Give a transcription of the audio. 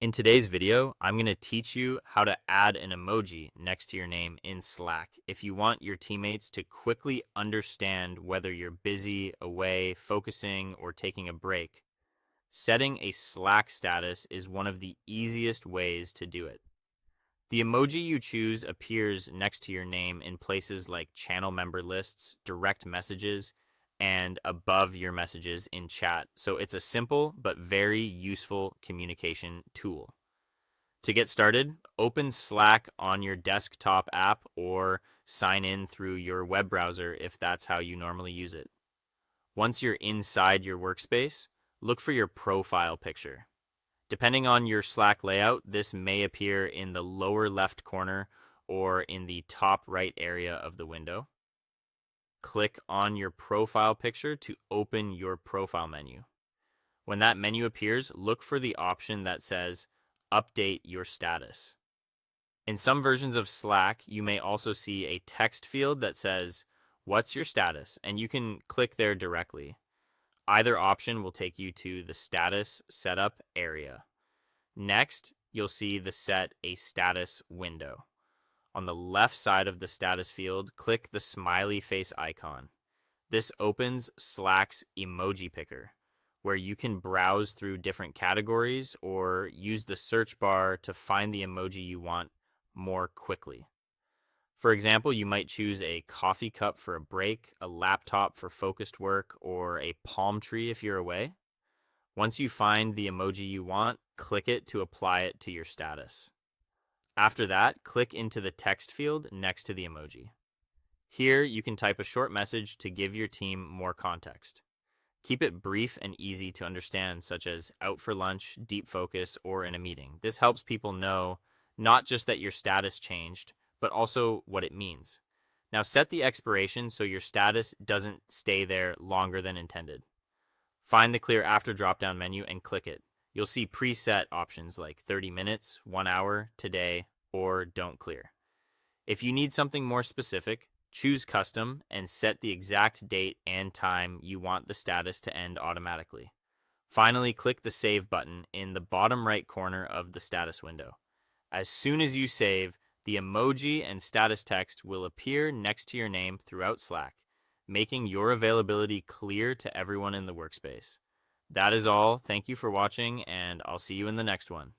In today's video, I'm going to teach you how to add an emoji next to your name in Slack if you want your teammates to quickly understand whether you're busy, away, focusing, or taking a break. Setting a Slack status is one of the easiest ways to do it. The emoji you choose appears next to your name in places like channel member lists, direct messages, and above your messages in chat. So it's a simple but very useful communication tool. To get started, open Slack on your desktop app or sign in through your web browser if that's how you normally use it. Once you're inside your workspace, look for your profile picture. Depending on your Slack layout, this may appear in the lower left corner or in the top right area of the window. Click on your profile picture to open your profile menu. When that menu appears, look for the option that says Update your status. In some versions of Slack, you may also see a text field that says, What's your status? And you can click there directly. Either option will take you to the status setup area. Next, you'll see the Set a Status window. On the left side of the status field, click the smiley face icon. This opens Slack's emoji picker, where you can browse through different categories or use the search bar to find the emoji you want more quickly. For example, you might choose a coffee cup for a break, a laptop for focused work, or a palm tree if you're away. Once you find the emoji you want, click it to apply it to your status. After that, click into the text field next to the emoji. Here, you can type a short message to give your team more context. Keep it brief and easy to understand, such as out for lunch, deep focus, or in a meeting. This helps people know not just that your status changed, but also what it means. Now set the expiration so your status doesn't stay there longer than intended. Find the Clear After drop-down menu and click it. You'll see preset options like 30 minutes, 1 hour, today, or don't clear. If you need something more specific, choose Custom and set the exact date and time you want the status to end automatically. Finally, click the Save button in the bottom right corner of the status window. As soon as you save, the emoji and status text will appear next to your name throughout Slack, making your availability clear to everyone in the workspace. That is all. Thank you for watching, and I'll see you in the next one.